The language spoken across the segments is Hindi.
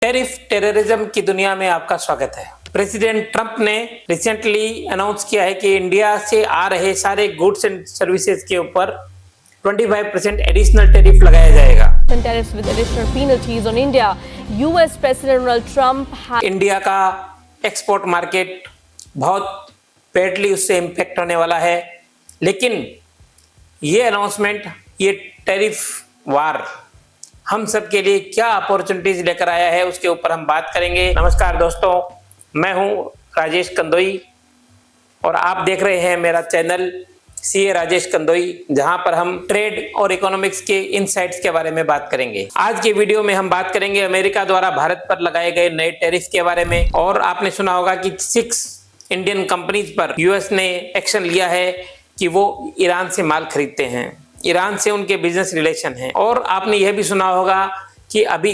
टैरिफ टेररिज्म की दुनिया में आपका स्वागत है। प्रेसिडेंट ट्रंप ने रिसेंटली अनाउंस किया है कि इंडिया से आ रहे सारे गुड्स एंड सर्विसेज के ऊपर 25% एडिशनल टैरिफ लगाया जाएगा। Tariffs with additional penalties on India. US President Donald Trump has India का एक्सपोर्ट मार्केट बहुत बैडली उससे इम्पैक्ट होने वाला है, लेकिन ये अनाउंसमेंट, ये टैरिफ वार हम सब के लिए क्या अपॉर्चुनिटीज लेकर आया है, उसके ऊपर हम बात करेंगे। नमस्कार दोस्तों, मैं हूं राजेश कंदोई और आप देख रहे हैं मेरा चैनल सीए राजेश कंदोई, जहां पर हम ट्रेड और इकोनॉमिक्स के इनसाइट्स के बारे में बात करेंगे। आज के वीडियो में हम बात करेंगे अमेरिका द्वारा भारत पर लगाए गए नए टैरिफ के बारे में। और आपने सुना होगा कि 6 इंडियन कंपनीज पर यूएस ने एक्शन लिया है कि वो ईरान से माल खरीदते हैं, ईरान से उनके बिजनेस रिलेशन हैं। और आपने यह भी सुना होगा कि अभी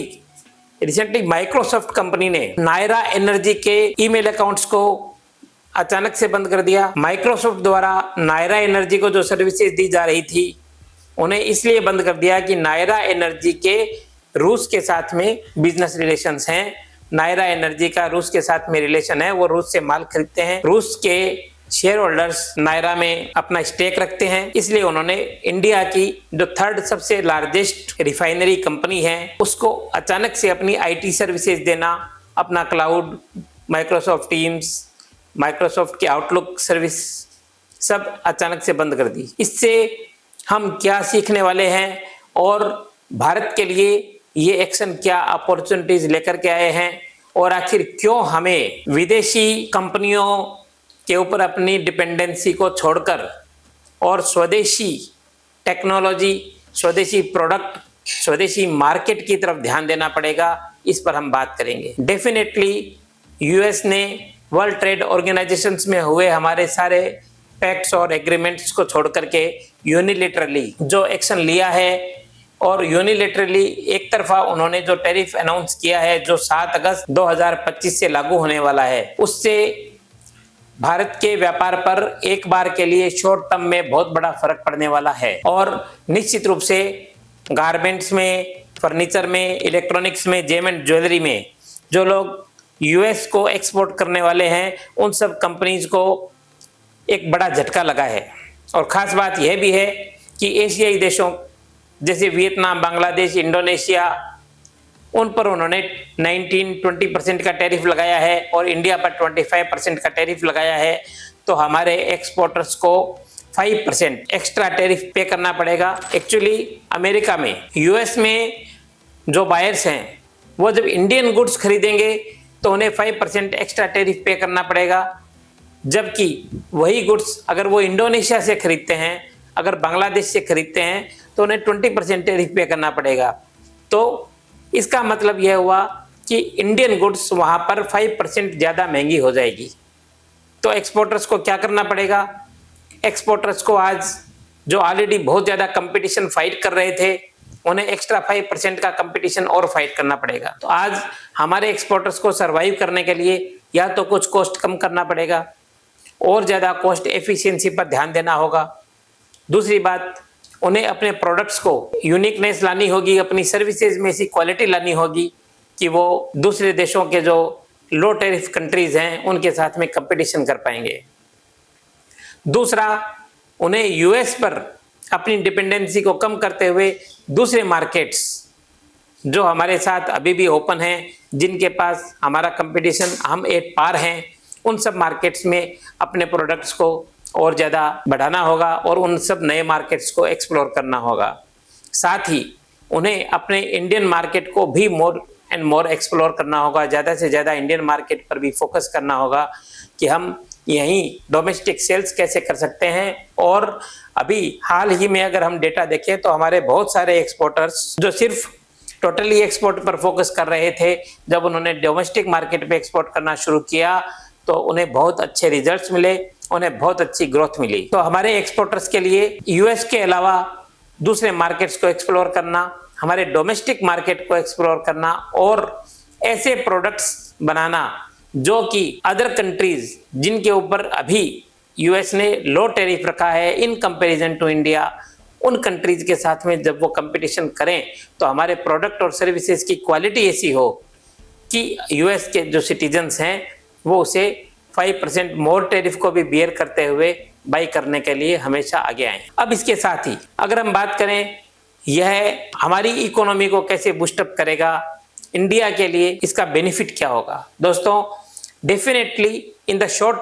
रिसेंटली माइक्रोसॉफ्ट कंपनी ने नायरा एनर्जी के ईमेल अकाउंट्स को अचानक से बंद कर दिया। माइक्रोसॉफ्ट द्वारा नायरा एनर्जी को जो सर्विसेज दी जा रही थी उन्हें इसलिए बंद कर दिया कि नायरा एनर्जी के रूस के साथ में बिजनेस रिलेशंस हैं। नायरा एनर्जी का रूस के साथ में रिलेशन है, वो रूस से माल खरीदते हैं, रूस के शेयर होल्डर्स नायरा में अपना स्टेक रखते हैं, इसलिए उन्होंने इंडिया की जो 3rd सबसे लार्जेस्ट रिफाइनरी कंपनी है उसको अचानक से अपनी आईटी सर्विसेज देना, अपना क्लाउड, माइक्रोसॉफ्ट टीम्स, माइक्रोसॉफ्ट की आउटलुक सर्विस सब अचानक से बंद कर दी। इससे हम क्या सीखने वाले हैं और भारत के लिए ये एक्शन क्या अपॉर्चुनिटीज लेकर के आए हैं, और आखिर क्यों हमें विदेशी कंपनियों के ऊपर अपनी डिपेंडेंसी को छोड़कर और स्वदेशी टेक्नोलॉजी, स्वदेशी प्रोडक्ट, स्वदेशी मार्केट की तरफ ध्यान देना पड़ेगा, इस पर हम बात करेंगे। डेफिनेटली यूएस ने वर्ल्ड ट्रेड ऑर्गेनाइजेशंस में हुए हमारे सारे पैक्ट्स और एग्रीमेंट्स को छोड़ करके यूनिलेटरली जो एक्शन लिया है, और यूनिलेटरली एक तरफा उन्होंने जो टैरिफ अनाउंस किया है जो 7 अगस्त 2025 से लागू होने वाला है, उससे भारत के व्यापार पर एक बार के लिए शॉर्ट टर्म में बहुत बड़ा फर्क पड़ने वाला है। और निश्चित रूप से गारमेंट्स में, फर्नीचर में, इलेक्ट्रॉनिक्स में, जेम एंड ज्वेलरी में जो लोग यूएस को एक्सपोर्ट करने वाले हैं उन सब कंपनीज को एक बड़ा झटका लगा है। और ख़ास बात यह भी है कि एशियाई देशों जैसे वियतनाम, बांग्लादेश, इंडोनेशिया, उन पर उन्होंने 19-20% का टैरिफ लगाया है और इंडिया पर 25% का टैरिफ लगाया है। तो हमारे एक्सपोर्टर्स को 5% एक्स्ट्रा टैरिफ पे करना पड़ेगा। एक्चुअली अमेरिका में, यूएस में जो बायर्स हैं वो जब इंडियन गुड्स खरीदेंगे तो उन्हें 5% एक्स्ट्रा टैरिफ पे करना पड़ेगा, जबकि वही गुड्स अगर वो इंडोनेशिया से खरीदते हैं, अगर बांग्लादेश से खरीदते हैं तो उन्हें 20% टैरिफ पे करना पड़ेगा। तो इसका मतलब यह हुआ कि इंडियन गुड्स वहां पर 5% ज़्यादा महंगी हो जाएगी। तो एक्सपोर्टर्स को क्या करना पड़ेगा? एक्सपोर्टर्स को आज जो ऑलरेडी बहुत ज़्यादा कंपटीशन फाइट कर रहे थे, उन्हें एक्स्ट्रा 5% का कंपटीशन और फाइट करना पड़ेगा। तो आज हमारे एक्सपोर्टर्स को सर्वाइव करने के लिए या तो कुछ कॉस्ट कम करना पड़ेगा और ज़्यादा कॉस्ट एफिशिएंसी पर ध्यान देना होगा। दूसरी बात, उन्हें अपने प्रोडक्ट्स को यूनिकनेस लानी होगी, अपनी सर्विसेज में ऐसी क्वालिटी लानी होगी कि वो दूसरे देशों के जो लो टैरिफ कंट्रीज हैं उनके साथ में कंपटीशन कर पाएंगे। दूसरा, उन्हें यूएस पर अपनी डिपेंडेंसी को कम करते हुए दूसरे मार्केट्स जो हमारे साथ अभी भी ओपन हैं, जिनके पास हमारा कंपटीशन, हम एट पार हैं, उन सब मार्केट्स में अपने प्रोडक्ट्स को और ज़्यादा बढ़ाना होगा और उन सब नए मार्केट्स को एक्सप्लोर करना होगा। साथ ही उन्हें अपने इंडियन मार्केट को भी मोर एंड मोर एक्सप्लोर करना होगा, ज़्यादा से ज़्यादा इंडियन मार्केट पर भी फोकस करना होगा कि हम यहीं डोमेस्टिक सेल्स कैसे कर सकते हैं। और अभी हाल ही में अगर हम डेटा देखें तो हमारे बहुत सारे एक्सपोर्टर्स जो सिर्फ टोटली एक्सपोर्ट पर फोकस कर रहे थे, जब उन्होंने डोमेस्टिक मार्केट पे एक्सपोर्ट करना शुरू किया तो उन्हें बहुत अच्छे रिजल्ट्स मिले, उन्हें बहुत अच्छी ग्रोथ मिली। तो हमारे एक्सपोर्टर्स के लिए यूएस के अलावा दूसरे मार्केट्स को एक्सप्लोर करना, हमारे डोमेस्टिक मार्केट को एक्सप्लोर करना और ऐसे प्रोडक्ट्स बनाना जो कि अदर कंट्रीज जिनके ऊपर अभी यूएस ने लो टैरिफ रखा है इन कंपैरिजन टू इंडिया, उन कंट्रीज के साथ में जब वो कंपटीशन करें तो हमारे प्रोडक्ट और सर्विसेज की क्वालिटी ऐसी हो कि यूएस के जो सिटीजन्स हैं वो उसे 5% मोर टैरिफ को भी बियर करते हुए बाई करने के लिए हमेशा आगे आए। अब इसके साथ ही अगर हम बात करें यह हमारी इकोनॉमी को कैसे बूस्टअप करेगा, इंडिया के लिए इसका बेनिफिट क्या होगा। दोस्तों, definitely in the short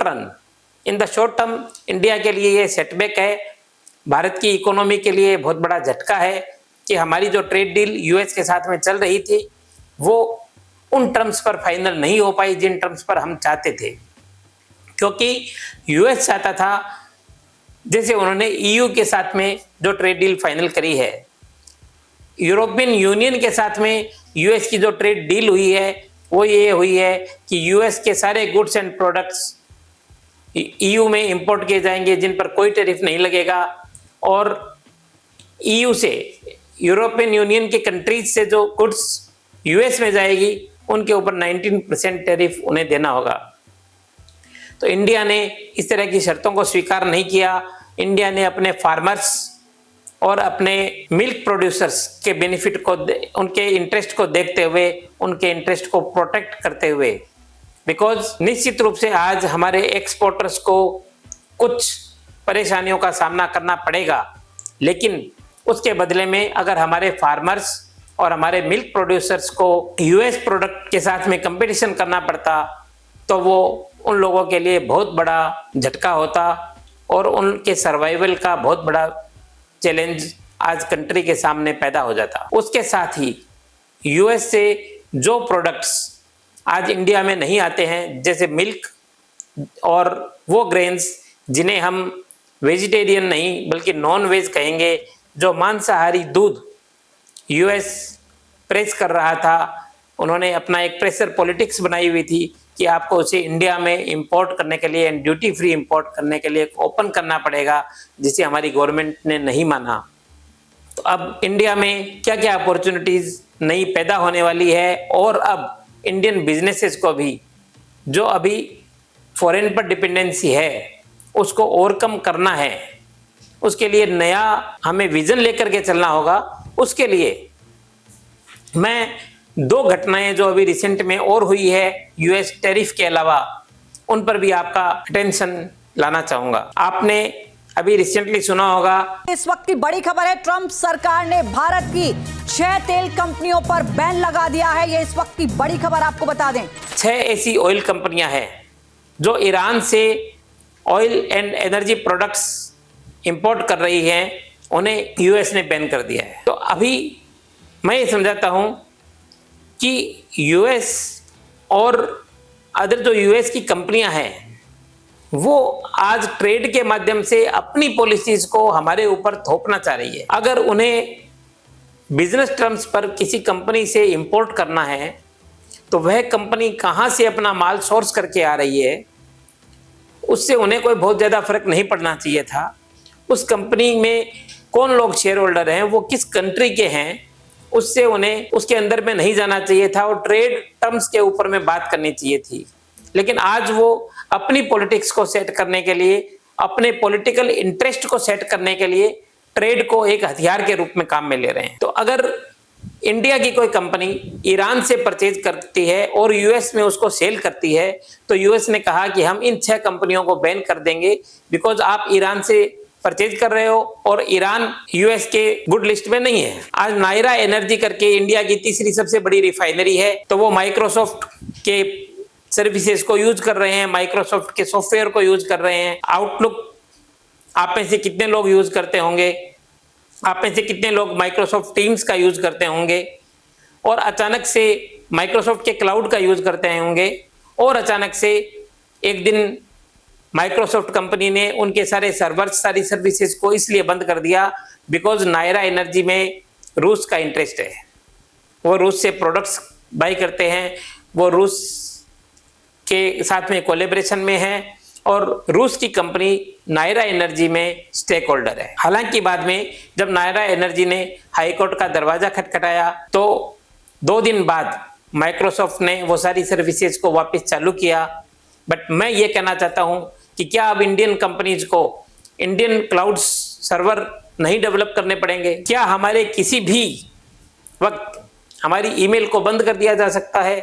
term India के लिए ये सेटबैक है, भारत की इकोनॉमी के लिए बहुत बड़ा झटका है कि हमारी जो ट्रेड डील यूएस के साथ में चल रही थी वो उन टर्म्स पर फाइनल नहीं हो पाई जिन टर्म्स पर हम चाहते थे, क्योंकि यूएस चाहता था, जैसे उन्होंने ईयू के साथ में जो ट्रेड डील फाइनल करी है, यूरोपियन यूनियन के साथ में यूएस की जो ट्रेड डील हुई है वो ये हुई है कि यूएस के सारे गुड्स एंड प्रोडक्ट्स ईयू में इंपोर्ट किए जाएंगे जिन पर कोई टैरिफ नहीं लगेगा, और ईयू से यूरोपियन यूनियन के कंट्रीज से जो गुड्स यूएस में जाएगी उनके ऊपर 19% टैरिफ उन्हें देना होगा। तो इंडिया ने इस तरह की शर्तों को स्वीकार नहीं किया। इंडिया ने अपने फार्मर्स और अपने मिल्क प्रोड्यूसर्स के बेनिफिट को, उनके इंटरेस्ट को देखते हुए, उनके इंटरेस्ट को प्रोटेक्ट करते हुए, बिकॉज निश्चित रूप से आज हमारे एक्सपोर्टर्स को कुछ परेशानियों का सामना करना पड़ेगा, लेकिन उसके बदले में अगर हमारे फार्मर्स और हमारे मिल्क प्रोड्यूसर्स को यूएस प्रोडक्ट के साथ में कंपटीशन करना पड़ता तो वो उन लोगों के लिए बहुत बड़ा झटका होता और उनके सर्वाइवल का बहुत बड़ा चैलेंज आज कंट्री के सामने पैदा हो जाता। उसके साथ ही यूएस से जो प्रोडक्ट्स आज इंडिया में नहीं आते हैं, जैसे मिल्क और वो ग्रेन्स जिन्हें हम वेजिटेरियन नहीं बल्कि नॉन वेज कहेंगे, जो मांसाहारी दूध यूएस प्रेस कर रहा था, उन्होंने अपना एक प्रेशर पॉलिटिक्स बनाई हुई थी कि आपको उसे इंडिया में इंपोर्ट करने के लिए एंड ड्यूटी फ्री इंपोर्ट करने के लिए ओपन करना पड़ेगा, जिसे हमारी गवर्नमेंट ने नहीं माना। तो अब इंडिया में क्या क्या अपॉर्चुनिटीज नई पैदा होने वाली है, और अब इंडियन बिजनेसेस को भी जो अभी फॉरेन पर डिपेंडेंसी है उसको ओवरकम करना है, उसके लिए नया हमें विजन लेकर के चलना होगा। उसके लिए मैं दो घटनाएं जो अभी रिसेंट में और हुई है यूएस टैरिफ के अलावा, उन पर भी आपका अटेंशन लाना चाहूंगा। आपने अभी रिसेंटली सुना होगा, इस वक्त की बड़ी खबर है, ट्रंप सरकार ने भारत की 6 तेल कंपनियों पर बैन लगा दिया है। ये इस वक्त की बड़ी खबर आपको बता दें। 6 ऐसी ऑयल कंपनियां हैं जो ईरान से oil and energy products import कर रही हैं, उन्हें यूएस ने बैन कर दिया है। तो अभी मैं ये समझाता हूं कि यूएस और अदर जो यूएस की कंपनियां हैं वो आज ट्रेड के माध्यम से अपनी पॉलिसीज को हमारे ऊपर थोपना चाह रही है। अगर उन्हें बिजनेस टर्म्स पर किसी कंपनी से इंपोर्ट करना है तो वह कंपनी कहां से अपना माल सोर्स करके आ रही है उससे उन्हें कोई बहुत ज़्यादा फर्क नहीं पड़ना चाहिए था। उस कंपनी में कौन लोग शेयर होल्डर हैं, वो किस कंट्री के हैं, उससे उन्हें उसके अंदर में नहीं जाना चाहिए था और ट्रेड टर्म्स के ऊपर में बात करनी चाहिए थी। लेकिन आज वो अपनी पॉलिटिक्स को सेट करने के लिए, अपने पॉलिटिकल इंटरेस्ट को सेट करने के लिए ट्रेड को एक हथियार के रूप में काम में ले रहे हैं। तो अगर इंडिया की कोई कंपनी ईरान से परचेज करती है और यूएस में उसको सेल करती है तो यूएस ने कहा कि हम इन 6 कंपनियों को बैन कर देंगे, बिकॉज आप ईरान से परचेज कर रहे हो और ईरान यूएस के गुड लिस्ट में नहीं है। आज नायरा एनर्जी करके इंडिया की तीसरी सबसे बड़ी रिफाइनरी है, तो वो माइक्रोसॉफ्ट के सर्विसेज को यूज कर रहे हैं, माइक्रोसॉफ्ट के सॉफ्टवेयर को यूज कर रहे हैं। आउटलुक आप में से कितने लोग यूज करते होंगे, आप में से कितने लोग माइक्रोसॉफ्ट टीम्स का यूज करते होंगे, और अचानक से माइक्रोसॉफ्ट के क्लाउड का यूज करते होंगे, और अचानक से एक दिन माइक्रोसॉफ्ट कंपनी ने उनके सारे सर्वर्स, सारी सर्विसेज को इसलिए बंद कर दिया बिकॉज नायरा एनर्जी में रूस का इंटरेस्ट है। वो रूस से प्रोडक्ट्स बाई करते हैं, वो रूस के साथ में कोलैबोरेशन में है और रूस की कंपनी नायरा एनर्जी में स्टेक होल्डर है। हालांकि बाद में जब नायरा एनर्जी ने हाई कोर्ट का दरवाजा खटखटाया तो 2 दिन बाद माइक्रोसॉफ्ट ने वो सारी सर्विसेज को वापस चालू किया। बट मैं ये कहना चाहता हूं कि क्या अब इंडियन कंपनीज को इंडियन क्लाउड सर्वर नहीं डेवलप करने पड़ेंगे? क्या हमारे किसी भी वक्त हमारी ईमेल को बंद कर दिया जा सकता है?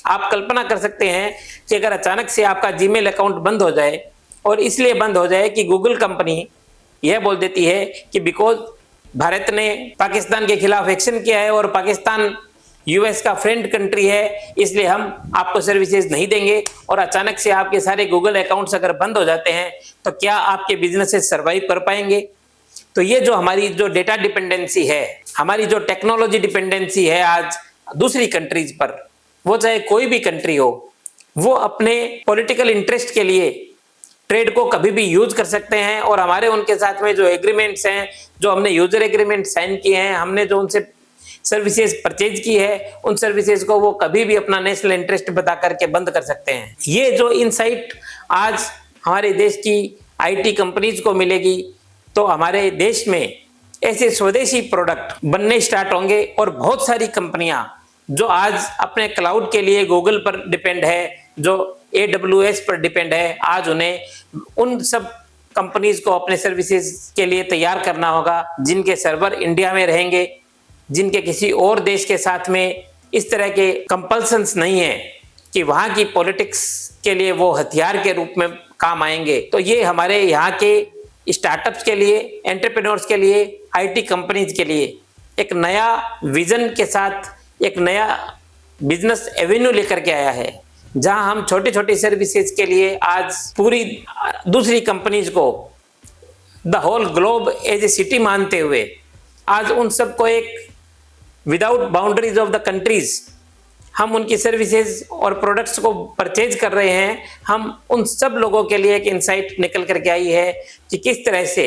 आप कल्पना कर सकते हैं कि अगर अचानक से आपका जीमेल अकाउंट बंद हो जाए, और इसलिए बंद हो जाए कि गूगल कंपनी यह बोल देती है कि बिकॉज भारत ने पाकिस्तान के खिलाफ एक्शन किया है और पाकिस्तान यूएस का फ्रेंड कंट्री है, इसलिए हम आपको सर्विसेज नहीं देंगे, और अचानक से आपके सारे गूगल अकाउंट्स अगर बंद हो जाते हैं तो क्या आपके बिजनेसेस सर्वाइव कर पाएंगे? तो ये जो हमारी जो डेटा डिपेंडेंसी है, हमारी जो टेक्नोलॉजी डिपेंडेंसी है आज दूसरी कंट्रीज पर, वो चाहे कोई भी कंट्री हो, वो अपने पॉलिटिकल इंटरेस्ट के लिए ट्रेड को कभी भी यूज कर सकते हैं, और हमारे उनके साथ में जो एग्रीमेंट्स हैं, जो हमने यूजर एग्रीमेंट साइन किए हैं, हमने जो उनसे सर्विसेज परचेज की है, उन सर्विसेज को वो कभी भी अपना नेशनल इंटरेस्ट बता करके बंद कर सकते हैं। ये जो इनसाइट आज हमारे देश की आईटी कंपनीज को मिलेगी, तो हमारे देश में ऐसे स्वदेशी प्रोडक्ट बनने स्टार्ट होंगे, और बहुत सारी कंपनियां जो आज अपने क्लाउड के लिए गूगल पर डिपेंड है, जो AWS पर डिपेंड है, आज उन्हें उन सब कंपनीज को अपने सर्विसेज के लिए तैयार करना होगा, जिनके सर्वर इंडिया में रहेंगे, जिनके किसी और देश के साथ में इस तरह के कंपल्सन्स नहीं है कि वहाँ की पॉलिटिक्स के लिए वो हथियार के रूप में काम आएंगे। तो ये हमारे यहाँ के स्टार्टअप्स के लिए, एंटरप्रेन्योर्स के लिए, आईटी कंपनीज के लिए एक नया विजन के साथ एक नया बिजनेस एवेन्यू लेकर के आया है, जहां हम छोटी छोटी सर्विसेज के लिए आज पूरी दूसरी कंपनीज को the whole globe as a city मानते हुए आज उन सबको एक without boundaries of the countries हम उनकी सर्विसेज और प्रोडक्ट्स को परचेज कर रहे हैं। हम उन सब लोगों के लिए एक इंसाइट निकल करके आई है कि किस तरह से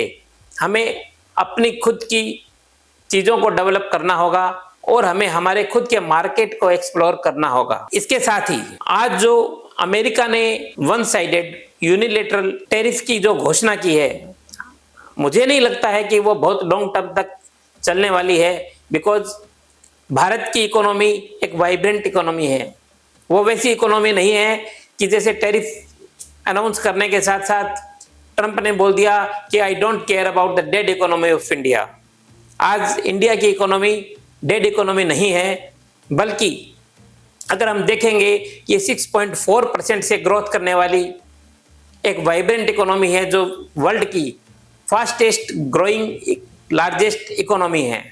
हमें अपनी खुद की चीज़ों को डेवलप करना होगा, और हमें हमारे खुद के मार्केट को एक्सप्लोर करना होगा। इसके साथ ही आज जो अमेरिका ने वन साइडेड यूनिलेटरल टैरिफ की जो घोषणा की है, मुझे नहीं लगता है कि वो बहुत लॉन्ग टर्म तक चलने वाली है, बिकॉज भारत की इकोनॉमी एक वाइब्रेंट इकोनॉमी है। वो वैसी इकोनॉमी नहीं है कि जैसे टैरिफ अनाउंस करने के साथ साथ ट्रंप ने बोल दिया कि I don't care about the dead economy of India. आज इंडिया की इकोनॉमी डेड इकोनॉमी नहीं है, बल्कि अगर हम देखेंगे ये 6.4% से ग्रोथ करने वाली एक वाइब्रेंट इकोनॉमी है, जो वर्ल्ड की फास्टेस्ट ग्रोइंग लार्जेस्ट इकोनॉमी है,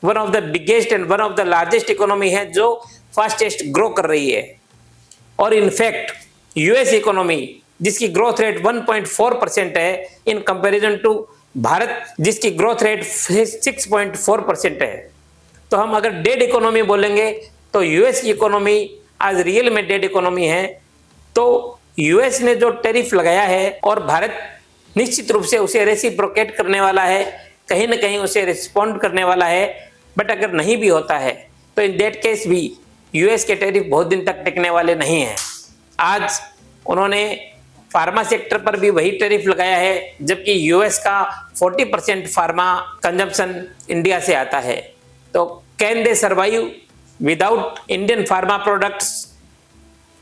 one of the biggest and one of the largest economy है जो फास्टेस्ट ग्रो कर रही है। और इनफैक्ट यूएस इकोनॉमी जिसकी ग्रोथ रेट 1.4% है इन कंपैरिजन टू भारत जिसकी ग्रोथ रेट 6.4% है। तो हम अगर डेड इकोनॉमी बोलेंगे तो यूएस की इकोनॉमी आज रियल में डेड इकोनॉमी है। तो यूएस ने जो टैरिफ लगाया है और भारत निश्चित रूप से उसे रेसिप्रोकेट करने वाला है, कहीं ना कहीं उसे रिस्पॉन्ड करने वाला है। बट अगर नहीं भी होता है तो इन दैट केस भी यूएस के टैरिफ बहुत दिन तक टिकने वाले नहीं हैं। आज उन्होंने फार्मा सेक्टर पर भी वही टैरिफ लगाया है, जबकि यूएस का 40% फार्मा कंजम्पशन इंडिया से आता है। तो can they survive without Indian pharma products,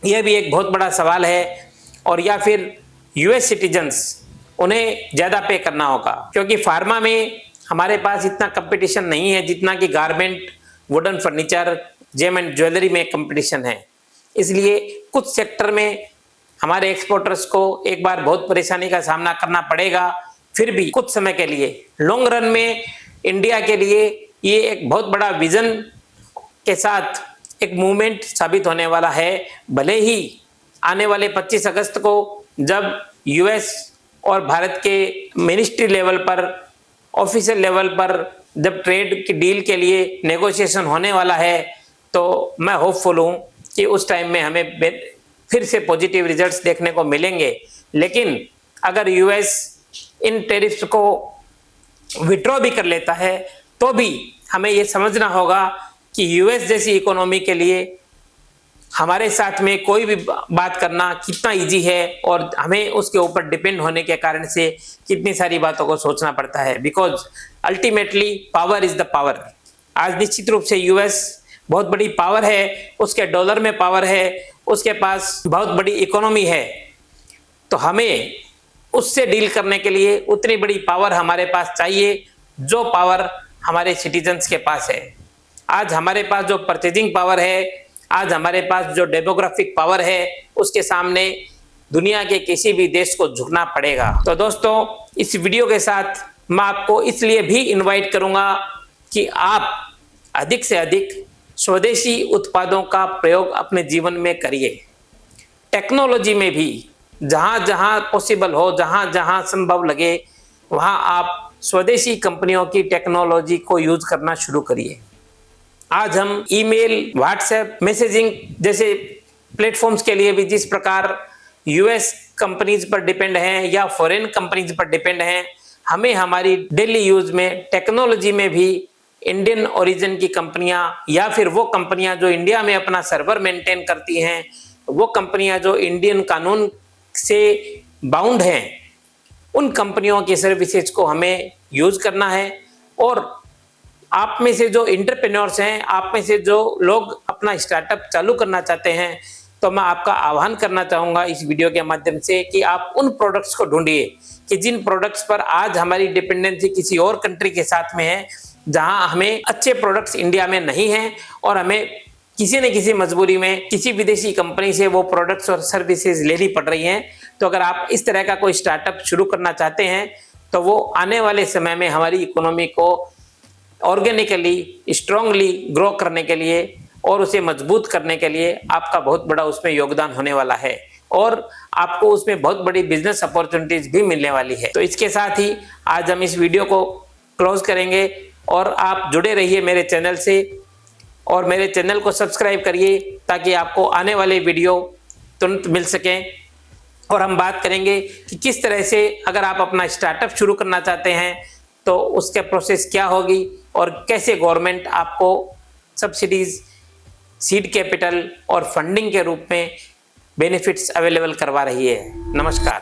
यह भी एक बहुत बड़ा सवाल है। और या फिर यूएस सिटीजन्स उन्हें ज़्यादा पे करना होगा, क्योंकि फार्मा में हमारे पास इतना कंपटीशन नहीं है जितना कि garment, wooden furniture, gem and jewellery में कंपटीशन है। इसलिए कुछ सेक्टर में हमारे एक्सपोर्टर्स को एक बार बहुत परेशानी का सामना करना पड़ेगा। फिर भी कुछ समय के लिए, लॉन्ग रन में इंडिया के लिए ये एक बहुत बड़ा विजन के साथ एक मूवमेंट साबित होने वाला है। भले ही आने वाले 25 अगस्त को जब यूएस और भारत के मिनिस्ट्री लेवल पर, ऑफिशियल लेवल पर जब ट्रेड की डील के लिए नेगोशिएशन होने वाला है, तो मैं होपफुल हूँ कि उस टाइम में हमें फिर से पॉजिटिव रिजल्ट्स देखने को मिलेंगे। लेकिन अगर यूएस इन टैरिफ्स को विड्रॉ भी कर लेता है तो भी हमें ये समझना होगा कि यूएस जैसी इकोनॉमी के लिए हमारे साथ में कोई भी बात करना कितना इजी है, और हमें उसके ऊपर डिपेंड होने के कारण से कितनी सारी बातों को सोचना पड़ता है। Because ultimately power is the power. आज निश्चित रूप से यूएस बहुत बड़ी पावर है, उसके डॉलर में पावर है, उसके पास बहुत बड़ी इकोनॉमी है। तो हमें उससे डील करने के लिए उतनी बड़ी पावर हमारे पास चाहिए जो पावर हमारे सिटीजन्स के पास है। आज हमारे पास जो परचेजिंग पावर है, आज हमारे पास जो डेमोग्राफिक पावर है उसके सामने दुनिया के किसी भी देश को झुकना पड़ेगा। तो दोस्तों, इस वीडियो के साथ मैं आपको इसलिए भी इनवाइट करूंगा कि आप अधिक से अधिक स्वदेशी उत्पादों का प्रयोग अपने जीवन में करिए। टेक्नोलॉजी में भी जहां जहां पॉसिबल हो, जहां जहां संभव लगे, वहां आप स्वदेशी कंपनियों की टेक्नोलॉजी को यूज करना शुरू करिए। आज हम ईमेल, व्हाट्सएप, मैसेजिंग जैसे प्लेटफॉर्म्स के लिए भी जिस प्रकार यूएस कंपनीज पर डिपेंड हैं या फॉरेन कंपनीज पर डिपेंड हैं, हमें हमारी डेली यूज में टेक्नोलॉजी में भी इंडियन ओरिजिन की कंपनियां या फिर वो कंपनियां जो इंडिया में अपना सर्वर मेंटेन करती हैं, वो कंपनियां जो इंडियन कानून से बाउंड हैं, उन कंपनियों की सर्विसेज को हमें यूज करना है। और आप में से जो एंटरप्रेन्योर्स हैं, आप में से जो लोग अपना स्टार्टअप चालू करना चाहते हैं, तो मैं आपका आह्वान करना चाहूँगा इस वीडियो के माध्यम से कि आप उन प्रोडक्ट्स को ढूंढिए कि जिन प्रोडक्ट्स पर आज हमारी डिपेंडेंसी किसी और कंट्री के साथ में है, जहां हमें अच्छे प्रोडक्ट्स इंडिया में नहीं हैं और हमें किसी न किसी मजबूरी में किसी विदेशी कंपनी से वो प्रोडक्ट्स और सर्विसेज लेनी पड़ रही हैं। तो अगर आप इस तरह का कोई स्टार्टअप शुरू करना चाहते हैं तो वो आने वाले समय में हमारी इकोनॉमी को ऑर्गेनिकली स्ट्रांगली ग्रो करने के लिए और उसे मजबूत करने के लिए आपका बहुत बड़ा उसमें योगदान होने वाला है और आपको उसमें बहुत बड़ी बिजनेस अपॉर्चुनिटीज भी मिलने वाली है। तो इसके साथ ही आज हम इस वीडियो को क्लोज करेंगे और आप जुड़े रहिए मेरे चैनल से और मेरे चैनल को सब्सक्राइब करिए ताकि आपको आने वाले वीडियो तुरंत मिल सकें। और हम बात करेंगे कि किस तरह से अगर आप अपना स्टार्टअप शुरू करना चाहते हैं तो उसके प्रोसेस क्या होगी और कैसे गवर्नमेंट आपको सब्सिडीज, सीड कैपिटल और फंडिंग के रूप में बेनिफिट्स अवेलेबल करवा रही है। नमस्कार।